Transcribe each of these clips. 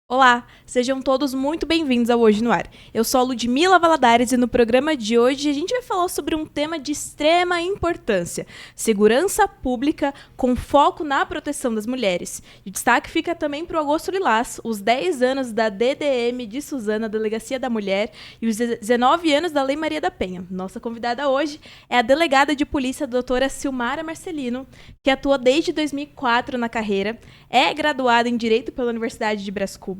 Olá, sejam todos muito bem-vindos ao Hoje no Ar. Eu sou a Ludmila Valadares e no programa de hoje a gente vai falar sobre um tema de extrema importância: segurança pública com foco na proteção das mulheres. E destaque fica também para o Agosto Lilás, os 10 anos da DDM de Suzana, Delegacia da Mulher, e os 19 anos da Lei Maria da Penha. Nossa convidada hoje é a delegada de polícia, a doutora Silmara Marcelino, que atua desde 2004 na carreira, é graduada em Direito pela Universidade de Brás Cubas,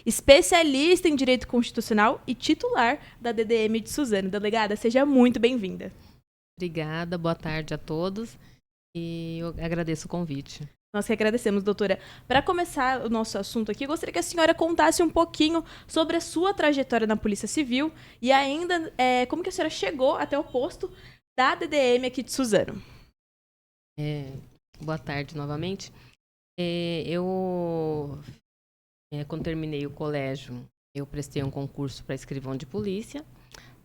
especialista em Direito Constitucional e titular da DDM de Suzano. Delegada, seja muito bem-vinda. Obrigada, boa tarde a todos e eu agradeço o convite. Nós que agradecemos, doutora. Para começar o nosso assunto aqui, eu gostaria que a senhora contasse um pouquinho sobre a sua trajetória na Polícia Civil e ainda como que a senhora chegou até o posto da DDM aqui de Suzano. Boa tarde novamente. Quando terminei o colégio, eu prestei um concurso para escrivão de polícia.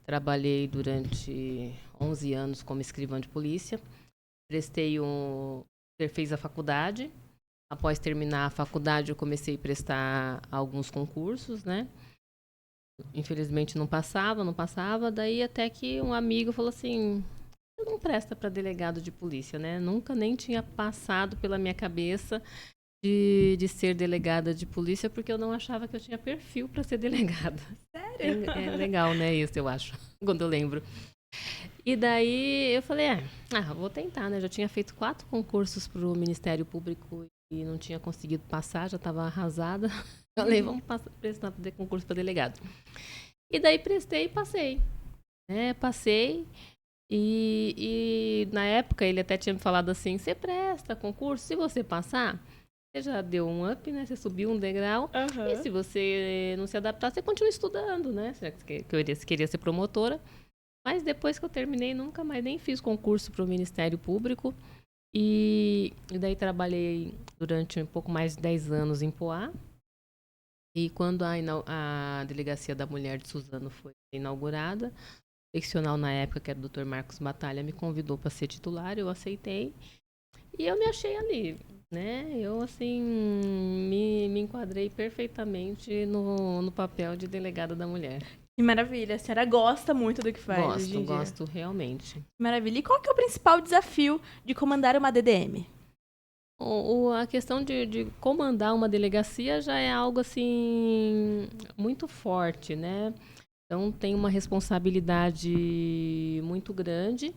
Trabalhei durante 11 anos como escrivão de polícia. Fiz a faculdade. Após terminar a faculdade, eu comecei a prestar alguns concursos, né? Infelizmente não passava. Daí até que um amigo falou assim: não presta para delegado de polícia, né? Nunca nem tinha passado pela minha cabeça de ser delegada de polícia, porque eu não achava que eu tinha perfil para ser delegada. Sério? É legal, né? Isso eu acho, quando eu lembro. E daí eu falei, vou tentar, né? Já tinha feito 4 concursos para o Ministério Público e não tinha conseguido passar, já estava arrasada. Falei, vamos prestar concurso para delegado. E daí prestei e passei. Passei. E na época ele até tinha me falado assim: você presta concurso, se você passar, você já deu um up, né? Você subiu um degrau. Uhum. E se você não se adaptar, você continua estudando, né? Você queria ser promotora. Mas depois que eu terminei, nunca mais nem fiz concurso para o Ministério Público. E daí trabalhei durante um pouco mais de 10 anos em Poá. E quando a Delegacia da Mulher de Suzano foi inaugurada, o seccional na época, que era o Dr. Marcos Batalha, me convidou para ser titular, eu aceitei. E eu me achei ali, né? Eu, assim, me enquadrei perfeitamente no papel de delegada da mulher. Que maravilha. A senhora gosta muito do que faz hoje em dia. Gosto realmente. Maravilha. E qual que é o principal desafio de comandar uma DDM? A questão de comandar uma delegacia já é algo, assim, muito forte, né? Então, tem uma responsabilidade muito grande.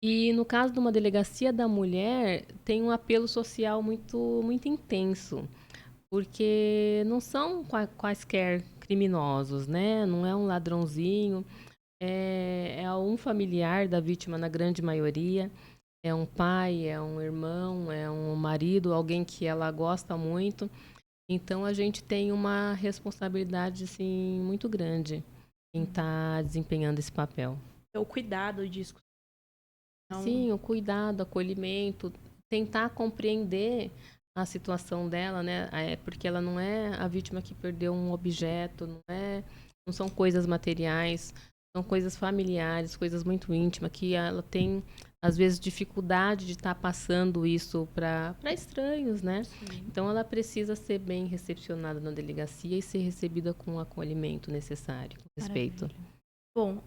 E no caso de uma delegacia da mulher, tem um apelo social muito, muito intenso, porque não são quaisquer criminosos, né? Não é um ladrãozinho, é um familiar da vítima na grande maioria, é um pai, é um irmão, é um marido, alguém que ela gosta muito. Então a gente tem uma responsabilidade assim muito grande em estar desempenhando esse papel. É o cuidado disso. Sim, o cuidado, o acolhimento, tentar compreender a situação dela, né? Porque ela não é a vítima que perdeu um objeto, não são coisas materiais, são coisas familiares, coisas muito íntimas, que ela tem, às vezes, dificuldade de estar passando isso para estranhos, né? Sim. Então, ela precisa ser bem recepcionada na delegacia e ser recebida com o acolhimento necessário, com respeito. Maravilha. Bom,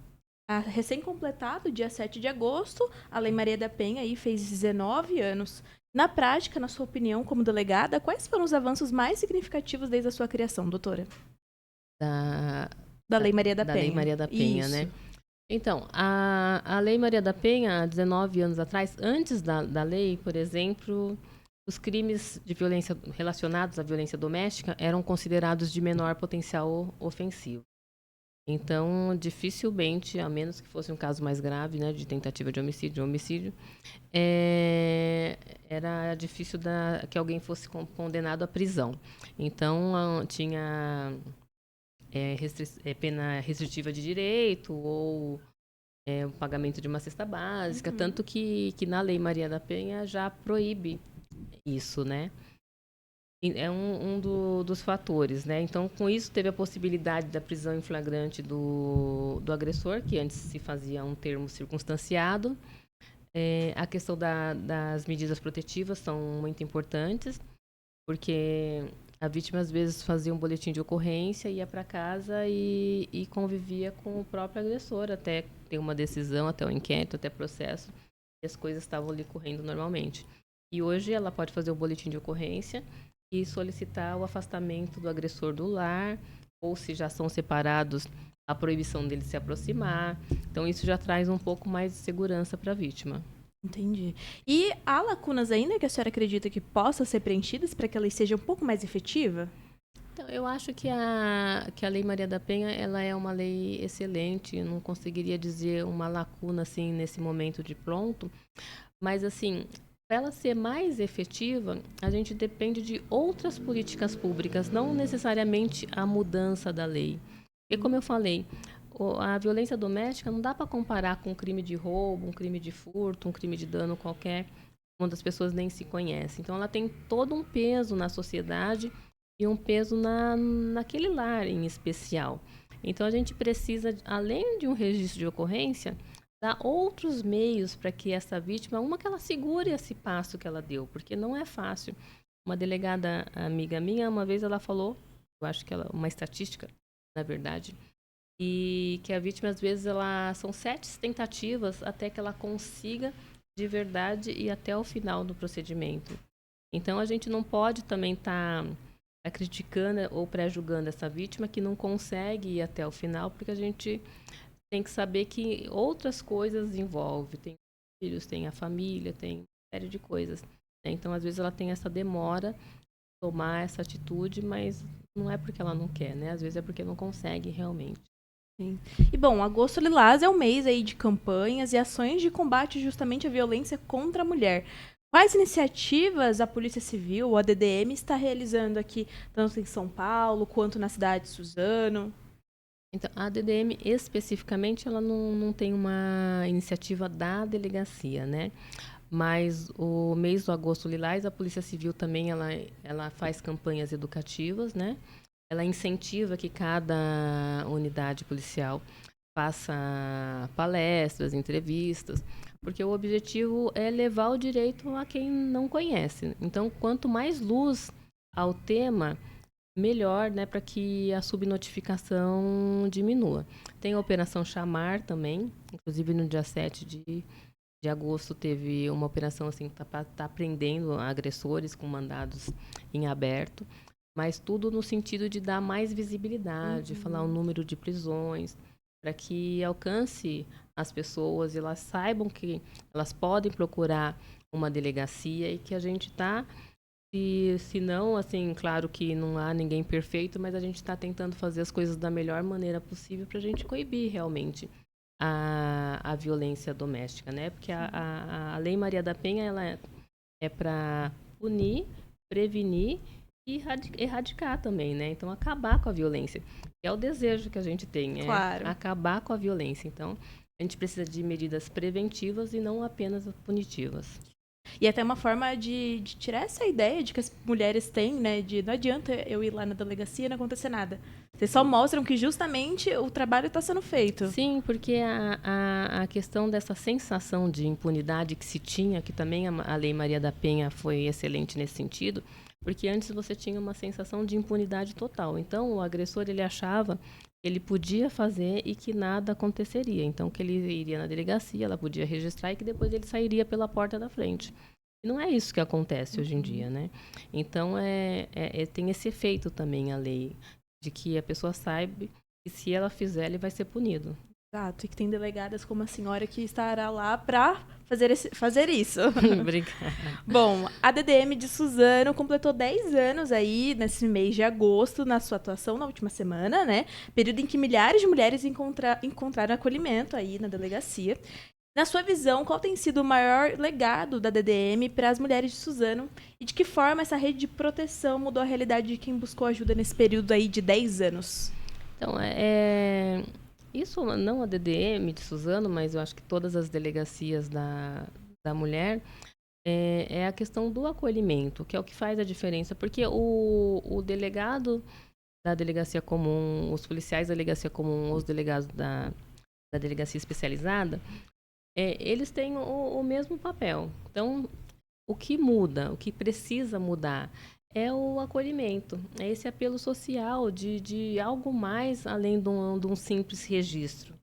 recém-completado, dia 7 de agosto, a Lei Maria da Penha aí fez 19 anos. Na prática, na sua opinião, como delegada, quais foram os avanços mais significativos desde a sua criação, doutora? Da Lei Maria da Penha. Lei Maria da Penha, Isso. né? Então, a Lei Maria da Penha, há 19 anos atrás, antes da lei, por exemplo, os crimes de violência relacionados à violência doméstica eram considerados de menor potencial ofensivo. Então, dificilmente, a menos que fosse um caso mais grave, né, de tentativa de homicídio, era difícil que alguém fosse condenado à prisão. Então, tinha pena restritiva de direito ou o pagamento de uma cesta básica, tanto que na Lei Maria da Penha já proíbe isso, né? É dos fatores, né? Então, com isso, teve a possibilidade da prisão em flagrante do agressor, que antes se fazia um termo circunstanciado. A questão das medidas protetivas são muito importantes, porque A vítima, às vezes, fazia um boletim de ocorrência, ia para casa e convivia com o próprio agressor, até ter uma decisão, até o inquérito, até processo, e as coisas estavam ali correndo normalmente. E hoje ela pode fazer o boletim de ocorrência e solicitar o afastamento do agressor do lar, ou se já são separados, a proibição dele se aproximar. Então, isso já traz um pouco mais de segurança para a vítima. Entendi. E há lacunas ainda que a senhora acredita que possam ser preenchidas para que a lei seja um pouco mais efetiva? Então, eu acho que a Lei Maria da Penha, ela é uma lei excelente. Eu não conseguiria dizer uma lacuna, assim, nesse momento de pronto. Mas, assim, para ela ser mais efetiva, a gente depende de outras políticas públicas, não necessariamente a mudança da lei. E como eu falei, a violência doméstica não dá para comparar com um crime de roubo, um crime de furto, um crime de dano qualquer, quando as pessoas nem se conhecem. Então, ela tem todo um peso na sociedade e um peso naquele lar em especial. Então, a gente precisa, além de um registro de ocorrência, dar outros meios para que essa vítima, que ela segure esse passo que ela deu, porque não é fácil. Uma delegada amiga minha, uma vez ela falou, eu acho que uma estatística, na verdade, e que a vítima, às vezes, são 7 tentativas até que ela consiga de verdade ir até o final do procedimento. Então, a gente não pode também estar criticando ou pré-julgando essa vítima que não consegue ir até o final, porque a gente tem que saber que outras coisas envolvem. Tem filhos, tem a família, tem uma série de coisas. Então, às vezes, ela tem essa demora de tomar essa atitude, mas não é porque ela não quer, né? Às vezes é porque não consegue realmente. Sim. E bom, Agosto Lilás é o mês aí de campanhas e ações de combate justamente à violência contra a mulher. Quais iniciativas a Polícia Civil, ou a DDM, está realizando aqui, tanto em São Paulo quanto na cidade de Suzano? Então, a DDM especificamente, ela não tem uma iniciativa da delegacia, né? Mas o mês do Agosto Lilás, a Polícia Civil também, ela faz campanhas educativas, né? Ela incentiva que cada unidade policial faça palestras, entrevistas, porque o objetivo é levar o direito a quem não conhece. Então, quanto mais luz ao tema, melhor, né, para que a subnotificação diminua. Tem a Operação Chamar também, inclusive no dia 7 de agosto teve uma operação assim que tá prendendo agressores com mandados em aberto, mas tudo no sentido de dar mais visibilidade, falar o número de prisões, para que alcance as pessoas e elas saibam que elas podem procurar uma delegacia e que a gente está, se não, assim, claro que não há ninguém perfeito, mas a gente está tentando fazer as coisas da melhor maneira possível para a gente coibir realmente a violência doméstica, né? Porque a Lei Maria da Penha, ela é para punir, prevenir e erradicar também, né? Então, acabar com a violência. É o desejo que a gente tem, Claro. acabar com a violência. Então, a gente precisa de medidas preventivas e não apenas punitivas. E até uma forma de tirar essa ideia de que as mulheres têm, né? De não adianta eu ir lá na delegacia e não acontecer nada. Vocês só mostram que justamente o trabalho está sendo feito. Sim, porque a questão dessa sensação de impunidade que se tinha, que também a Lei Maria da Penha foi excelente nesse sentido, porque antes você tinha uma sensação de impunidade total. Então, o agressor, ele achava que ele podia fazer e que nada aconteceria. Então, que ele iria na delegacia, ela podia registrar e que depois ele sairia pela porta da frente. E não é isso que acontece hoje em dia, né? Então, tem esse efeito também a lei, de que a pessoa saiba que se ela fizer, ele vai ser punido. Exato, e que tem delegadas como a senhora que estará lá para fazer isso. Obrigada. Bom, a DDM de Suzano completou 10 anos aí nesse mês de agosto na sua atuação na última semana, né? Período em que milhares de mulheres encontraram acolhimento aí na delegacia. Na sua visão, qual tem sido o maior legado da DDM para as mulheres de Suzano e de que forma essa rede de proteção mudou a realidade de quem buscou ajuda nesse período aí de 10 anos? Então, isso não a DDM de Suzano, mas eu acho que todas as delegacias da mulher, é a questão do acolhimento, que é o que faz a diferença. Porque o delegado da delegacia comum, os policiais da delegacia comum, os delegados da delegacia especializada, eles têm o mesmo papel. Então, o que muda, o que precisa mudar É o acolhimento, é esse apelo social de algo mais além de um simples registro.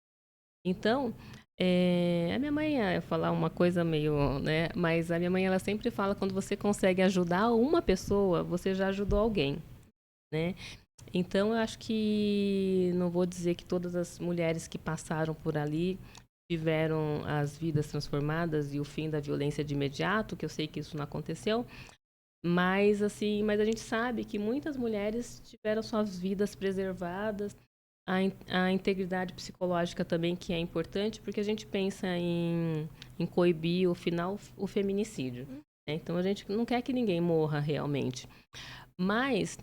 Então, a minha mãe, eu falar uma coisa meio, né? Mas a minha mãe, ela sempre fala, quando você consegue ajudar uma pessoa, você já ajudou alguém, né? Então, eu acho que, não vou dizer que todas as mulheres que passaram por ali tiveram as vidas transformadas e o fim da violência de imediato, que eu sei que isso não aconteceu, mas assim, mas a gente sabe que muitas mulheres tiveram suas vidas preservadas, a integridade psicológica também, que é importante, porque a gente pensa em coibir, o final, o feminicídio, né? Então, a gente não quer que ninguém morra realmente. Mas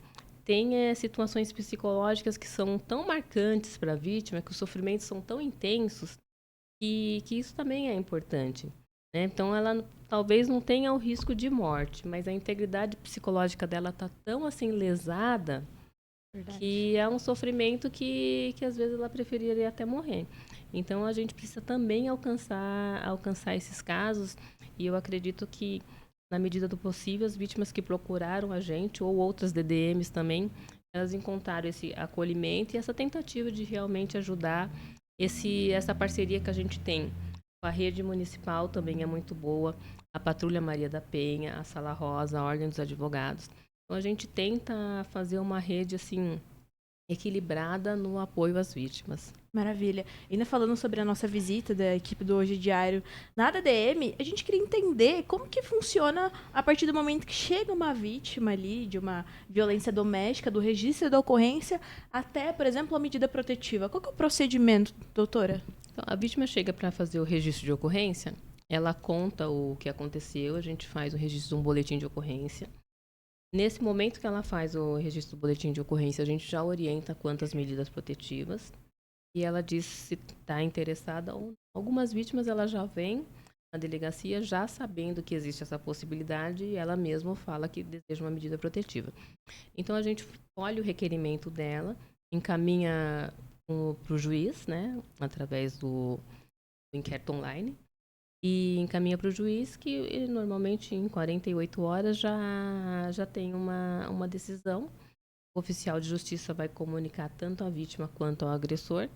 tem situações psicológicas que são tão marcantes para a vítima, que os sofrimentos são tão intensos, que isso também é importante, né? Então, ela talvez não tenha o risco de morte, mas a integridade psicológica dela está tão assim lesada, Verdade. que é um sofrimento que às vezes ela preferiria até morrer. Então, a gente precisa também alcançar esses casos, e eu acredito que, na medida do possível, as vítimas que procuraram a gente, ou outras DDMs também, elas encontraram esse acolhimento e essa tentativa de realmente ajudar. Essa parceria que a gente tem com a rede municipal também é muito boa, a Patrulha Maria da Penha, a Sala Rosa, a Ordem dos Advogados. Então, a gente tenta fazer uma rede assim equilibrada no apoio às vítimas. Maravilha. Ainda falando sobre a nossa visita da equipe do Hoje Diário na ADM, a gente queria entender como que funciona a partir do momento que chega uma vítima ali de uma violência doméstica, do registro da ocorrência, até, por exemplo, a medida protetiva. Qual que é o procedimento, doutora? Então, a vítima chega para fazer o registro de ocorrência, ela conta o que aconteceu, a gente faz o registro de um boletim de ocorrência. Nesse momento que ela faz o registro do boletim de ocorrência, a gente já orienta quanto às medidas protetivas e ela diz se está interessada ou não. Algumas vítimas ela já vem na delegacia já sabendo que existe essa possibilidade e ela mesma fala que deseja uma medida protetiva. Então, a gente olha o requerimento dela, encaminha para o juiz, né, através do inquérito online, e encaminha para o juiz, que ele normalmente em 48 horas já tem uma decisão. O oficial de justiça vai comunicar tanto à vítima quanto ao agressor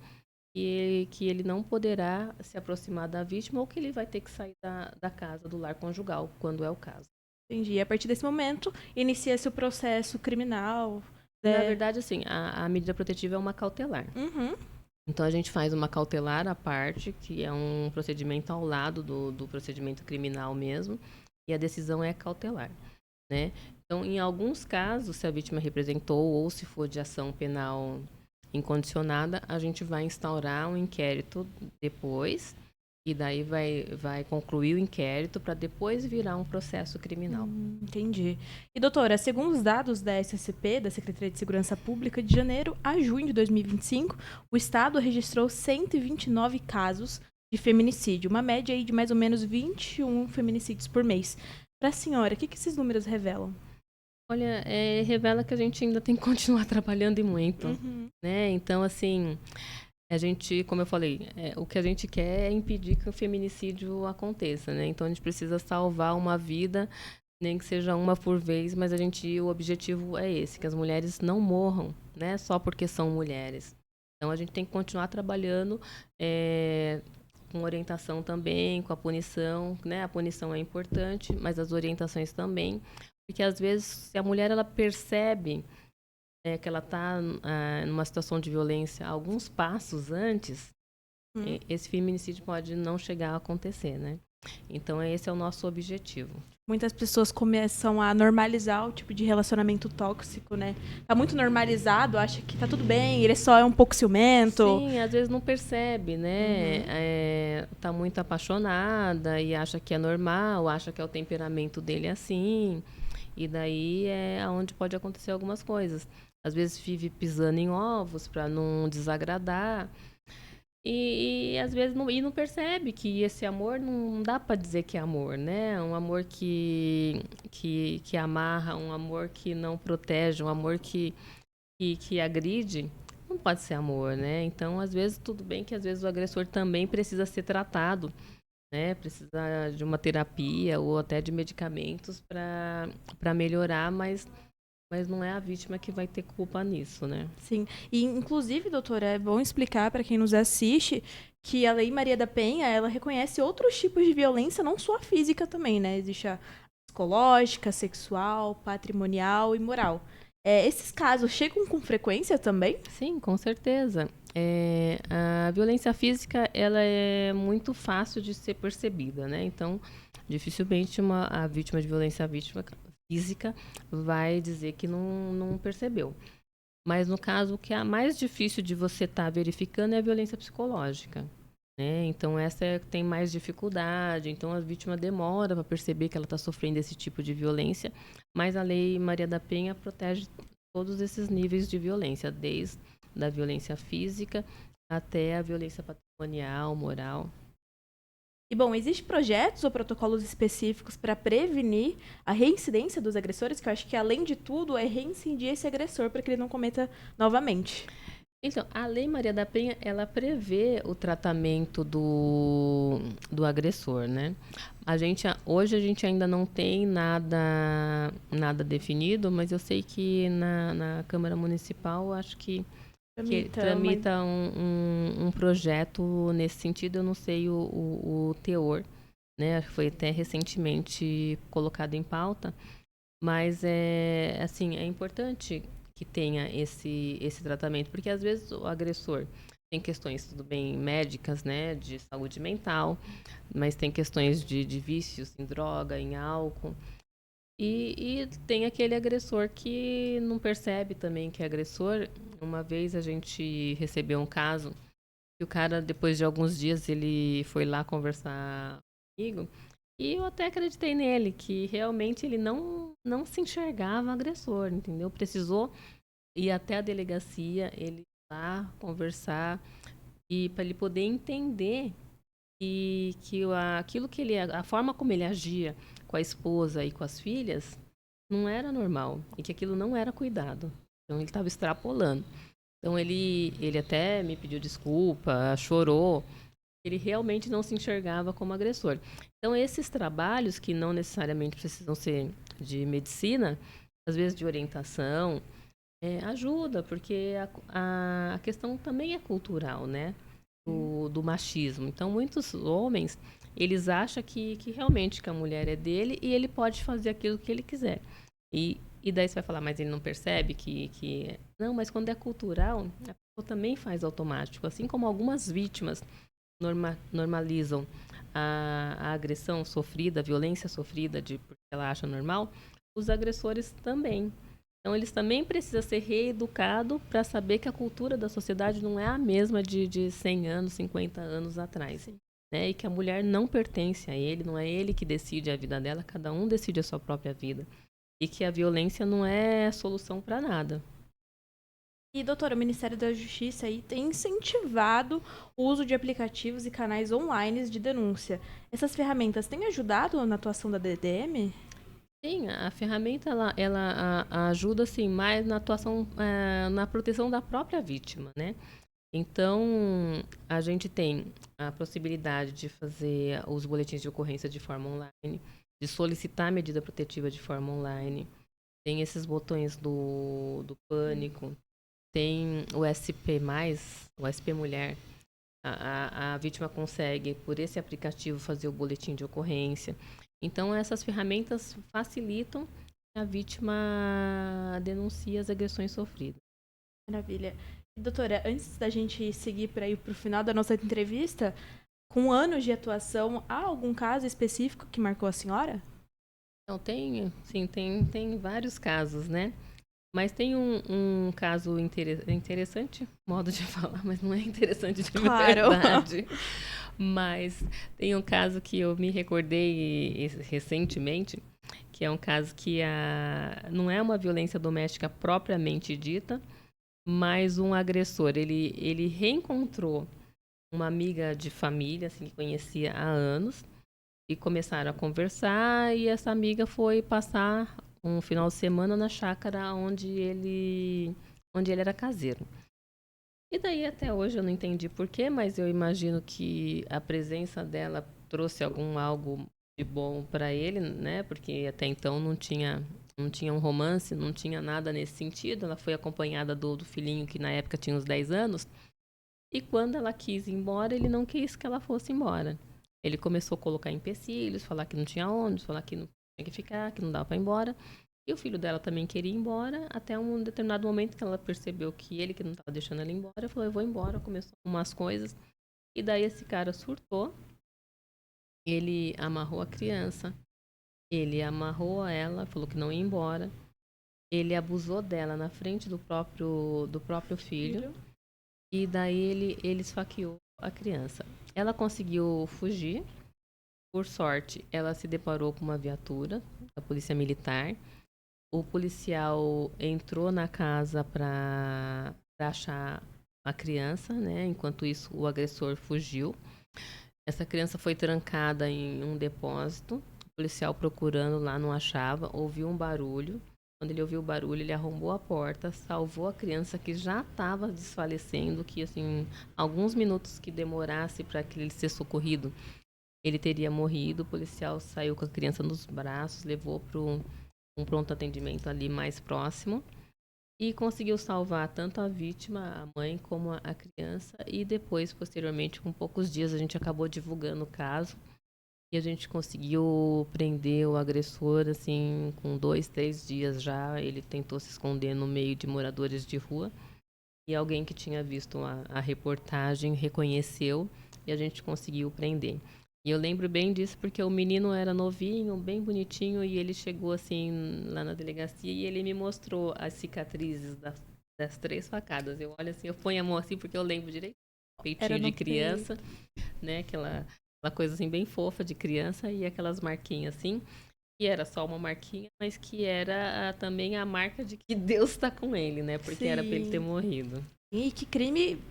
que ele não poderá se aproximar da vítima ou que ele vai ter que sair da casa, do lar conjugal, quando é o caso. Entendi. E a partir desse momento, inicia-se o processo criminal. Na verdade, assim, a medida protetiva é uma cautelar. Uhum. Então, a gente faz uma cautelar à parte, que é um procedimento ao lado do procedimento criminal mesmo, e a decisão é cautelar, né? Então, em alguns casos, se a vítima representou ou se for de ação penal incondicionada, a gente vai instaurar um inquérito depois, e daí vai concluir o inquérito para depois virar um processo criminal. Entendi. E, doutora, segundo os dados da SSP, da Secretaria de Segurança Pública, de janeiro a junho de 2025, o Estado registrou 129 casos de feminicídio, uma média aí de mais ou menos 21 feminicídios por mês. Para a senhora, o que esses números revelam? Olha, revela que a gente ainda tem que continuar trabalhando e muito, né? Então, assim, a gente, como eu falei, o que a gente quer é impedir que o feminicídio aconteça, né? Então, a gente precisa salvar uma vida, nem que seja uma por vez, mas o objetivo é esse, que as mulheres não morram, né? Só porque são mulheres. Então, a gente tem que continuar trabalhando com orientação também, com a punição, né? A punição é importante, mas as orientações também, porque às vezes, se a mulher ela percebe que ela está numa situação de violência alguns passos antes, esse feminicídio pode não chegar a acontecer, né? Então, esse é o nosso objetivo. Muitas pessoas começam a normalizar o tipo de relacionamento tóxico, né? Tá muito normalizado, acha que tá tudo bem, ele só é um pouco ciumento. Sim, às vezes não percebe, né? Tá muito apaixonada e acha que é normal, acha que é o temperamento dele assim. E daí é onde pode acontecer algumas coisas. Às vezes vive pisando em ovos para não desagradar. E às vezes não percebe que esse amor não dá para dizer que é amor, né? Um amor que amarra, um amor que não protege, um amor que agride, não pode ser amor, né? Então, às vezes, tudo bem que às vezes o agressor também precisa ser tratado, né? Precisa de uma terapia ou até de medicamentos para melhorar, mas mas não é a vítima que vai ter culpa nisso, né? Sim. E, inclusive, doutora, é bom explicar para quem nos assiste que a Lei Maria da Penha, ela reconhece outros tipos de violência, não só a física também, né? Existe a psicológica, sexual, patrimonial e moral. Esses casos chegam com frequência também? Sim, com certeza. A violência física, ela é muito fácil de ser percebida, né? Então, dificilmente a vítima de violência física vai dizer que não percebeu. Mas no caso, o que é mais difícil de você estar verificando é a violência psicológica, né? Então, tem mais dificuldade. Então, a vítima demora para perceber que ela está sofrendo esse tipo de violência. Mas a Lei Maria da Penha protege todos esses níveis de violência, desde da violência física até a violência patrimonial, moral. E, bom, existem projetos ou protocolos específicos para prevenir a reincidência dos agressores, que eu acho que, além de tudo, é reincidir esse agressor para que ele não cometa novamente. Então, a Lei Maria da Penha, ela prevê o tratamento do agressor, né? Hoje a gente ainda não tem nada definido, mas eu sei que na Câmara Municipal, acho que tramita um projeto nesse sentido. Eu não sei o teor, né? Foi até recentemente colocado em pauta, mas assim, é importante que tenha esse tratamento, porque às vezes o agressor tem questões, tudo bem, médicas, né, de saúde mental, mas tem questões de vícios em droga, em álcool. E tem aquele agressor que não percebe também que é agressor. Uma vez a gente recebeu um caso que o cara, depois de alguns dias, ele foi lá conversar comigo e eu até acreditei nele, que realmente ele não se enxergava agressor, entendeu? Precisou ir até a delegacia, ele ir lá conversar e para ele poder entender aquilo que a forma como ele agia com a esposa e com as filhas não era normal e que aquilo não era cuidado. Então ele estava extrapolando. Então ele até me pediu desculpa, chorou. Ele realmente não se enxergava como agressor. Então esses trabalhos que não necessariamente precisam ser de medicina, às vezes de orientação, ajuda, porque a questão também é cultural, né? Do machismo. Então, muitos homens, eles acham que realmente que a mulher é dele e ele pode fazer aquilo que ele quiser. E daí você vai falar, mas ele não percebe que... Não, mas quando é cultural, a pessoa também faz automático. Assim como algumas vítimas normalizam a agressão sofrida, a violência sofrida porque ela acha normal, os agressores também. Então, eles também precisam ser reeducados para saber que a cultura da sociedade não é a mesma de 100 anos, 50 anos atrás. Né? E que a mulher não pertence a ele, não é ele que decide a vida dela, cada um decide a sua própria vida. E que a violência não é solução para nada. E, doutora, o Ministério da Justiça aí tem incentivado o uso de aplicativos e canais online de denúncia. Essas ferramentas têm ajudado na atuação da DDM? Sim, a ferramenta ela ajuda assim, mais na atuação, na proteção da própria vítima, né? Então, a gente tem a possibilidade de fazer os boletins de ocorrência de forma online, de solicitar a medida protetiva de forma online. Tem esses botões do pânico, tem o SP+, o SP Mulher. A vítima consegue, por esse aplicativo, fazer o boletim de ocorrência. Então, essas ferramentas facilitam que a vítima denuncie as agressões sofridas. Maravilha. Doutora, antes da gente seguir para ir para o final da nossa entrevista, com anos de atuação, há algum caso específico que marcou a senhora? Então, tem vários casos, né? Mas tem um caso interessante, modo de falar, mas não é interessante de verdade. Mas tem um caso que eu me recordei recentemente, que é um caso que não é uma violência doméstica propriamente dita, mas um agressor, ele reencontrou uma amiga de família, assim, que conhecia há anos, e começaram a conversar, e essa amiga foi passar um final de semana na chácara onde ele era caseiro. E daí até hoje eu não entendi porquê, mas eu imagino que a presença dela trouxe algo de bom para ele, né? Porque até então não tinha Não tinha um romance, não tinha nada nesse sentido. Ela foi acompanhada do filhinho, que na época tinha uns 10 anos. E quando ela quis ir embora, ele não quis que ela fosse embora. Ele começou a colocar empecilhos, falar que não tinha ônibus, falar que não tinha que ficar, que não dava para ir embora. E o filho dela também queria ir embora, até um determinado momento que ela percebeu que ele que não estava deixando ela ir embora, falou, eu vou embora, começou a arrumar as coisas. E daí esse cara surtou, ele amarrou a criança, ele amarrou ela, falou que não ia embora. Ele abusou dela na frente do próprio filho. E daí ele esfaqueou a criança. Ela conseguiu fugir. Por sorte, ela se deparou com uma viatura da polícia militar. O policial entrou na casa para achar a criança, né? Enquanto isso, o agressor fugiu. Essa criança foi trancada em um depósito. O policial procurando lá não achava, ouviu um barulho. Quando ele ouviu o barulho, ele arrombou a porta, salvou a criança que já estava desfalecendo, que assim, alguns minutos que demorasse para ele ser socorrido, ele teria morrido. O policial saiu com a criança nos braços, levou para um pronto atendimento ali mais próximo e conseguiu salvar tanto a vítima, a mãe, como a criança. E depois, posteriormente, com poucos dias, a gente acabou divulgando o caso. E a gente conseguiu prender o agressor, assim, com 2, 3 dias já. Ele tentou se esconder no meio de moradores de rua. E alguém que tinha visto a reportagem reconheceu e a gente conseguiu prender. E eu lembro bem disso porque o menino era novinho, bem bonitinho, e ele chegou, assim, lá na delegacia e ele me mostrou as cicatrizes das 3 facadas. Eu olho assim, eu ponho a mão assim porque eu lembro direito. Peitinho de criança, né? Aquela coisa assim bem fofa de criança e aquelas marquinhas assim, que era só uma marquinha, mas que era também a marca de que Deus está com ele, né? Porque Sim. era para ele ter morrido. E que crime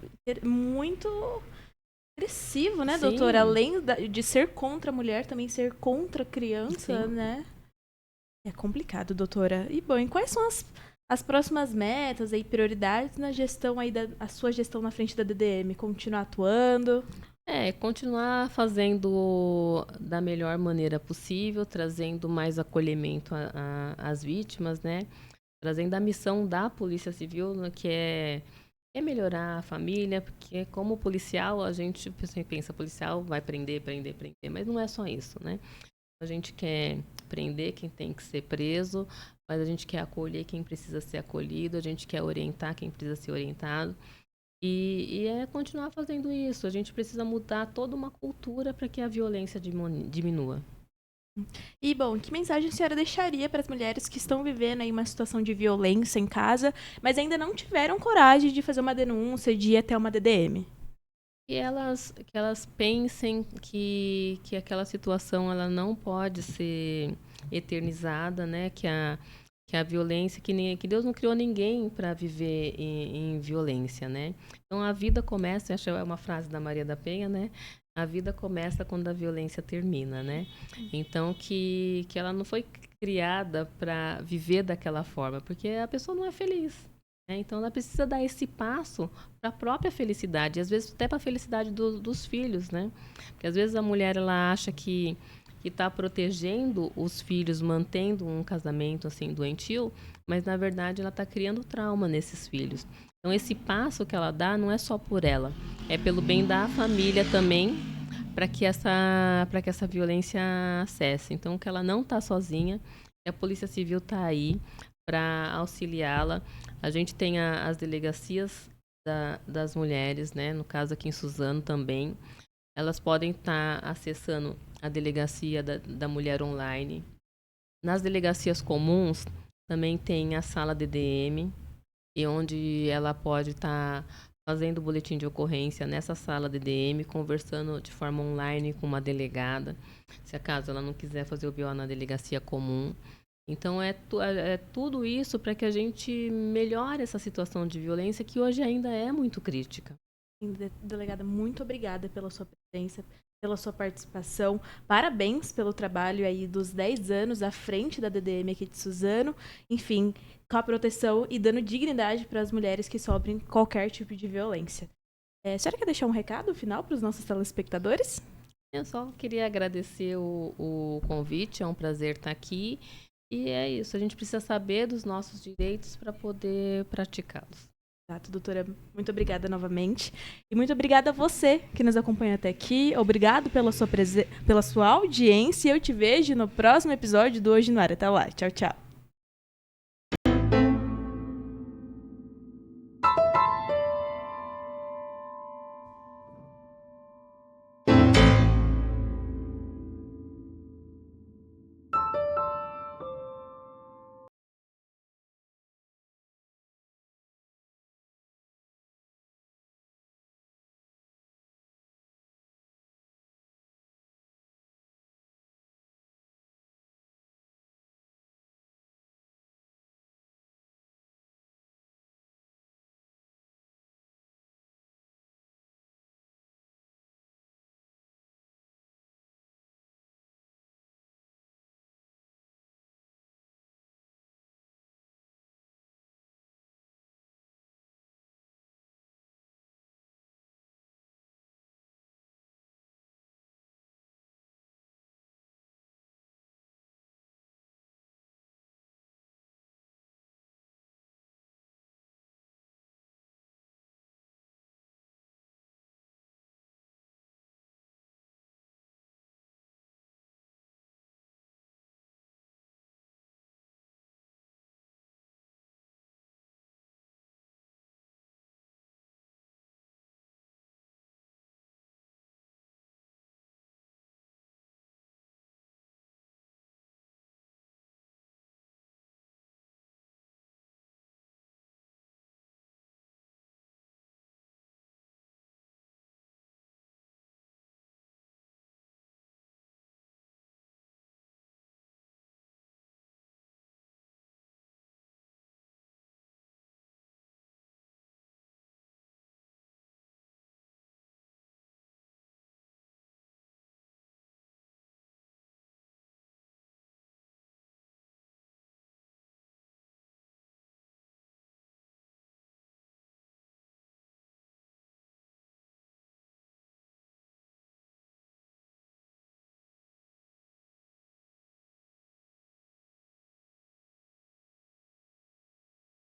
muito agressivo, né, Sim. doutora? Além de ser contra a mulher, também ser contra a criança, Sim. né? É complicado, doutora. E bom, e quais são as próximas metas e prioridades na gestão aí a sua gestão na frente da DDM? Continuar atuando? Continuar fazendo da melhor maneira possível, trazendo mais acolhimento às vítimas, né? Trazendo a missão da Polícia Civil, né, que é melhorar a família, porque como policial, a gente pensa, policial vai prender, mas não é só isso, né? A gente quer prender quem tem que ser preso, mas a gente quer acolher quem precisa ser acolhido, a gente quer orientar quem precisa ser orientado. E é continuar fazendo isso. A gente precisa mudar toda uma cultura para que a violência diminua. E, bom, que mensagem a senhora deixaria para as mulheres que estão vivendo aí uma situação de violência em casa, mas ainda não tiveram coragem de fazer uma denúncia, de ir até uma DDM? Que elas pensem que aquela situação ela não pode ser eternizada, né? Que a violência, que Deus não criou ninguém para viver em violência, né? Então a vida começa, acho que é uma frase da Maria da Penha, né? A vida começa quando a violência termina, né? Então que ela não foi criada para viver daquela forma, porque a pessoa não é feliz. Então, ela precisa dar esse passo para a própria felicidade, e às vezes até para a felicidade dos filhos, né? Porque às vezes a mulher ela acha que está protegendo os filhos, mantendo um casamento assim doentio, mas na verdade ela está criando trauma nesses filhos. Então, esse passo que ela dá não é só por ela, é pelo bem da família também, para que essa violência cesse. Então, que ela não está sozinha, que a Polícia Civil está aí para auxiliá-la. A gente tem as delegacias das mulheres, né? No caso aqui em Suzano também. Elas podem estar acessando a delegacia da mulher online. Nas delegacias comuns também tem a sala DDM, e onde ela pode estar fazendo o boletim de ocorrência nessa sala DDM, conversando de forma online com uma delegada, se acaso ela não quiser fazer o BO na delegacia comum. Então, é tudo isso para que a gente melhore essa situação de violência que hoje ainda é muito crítica. Delegada, muito obrigada pela sua presença, pela sua participação. Parabéns pelo trabalho aí dos 10 anos à frente da DDM aqui de Suzano. Enfim, com a proteção e dando dignidade para as mulheres que sofrem qualquer tipo de violência. A senhora quer deixar um recado final para os nossos telespectadores? Eu só queria agradecer o convite, é um prazer estar aqui. E é isso, a gente precisa saber dos nossos direitos para poder praticá-los. Exato, doutora. Muito obrigada novamente. E muito obrigada a você que nos acompanha até aqui. Obrigado pela sua audiência. Eu te vejo no próximo episódio do Hoje no Ar. Até lá. Tchau, tchau.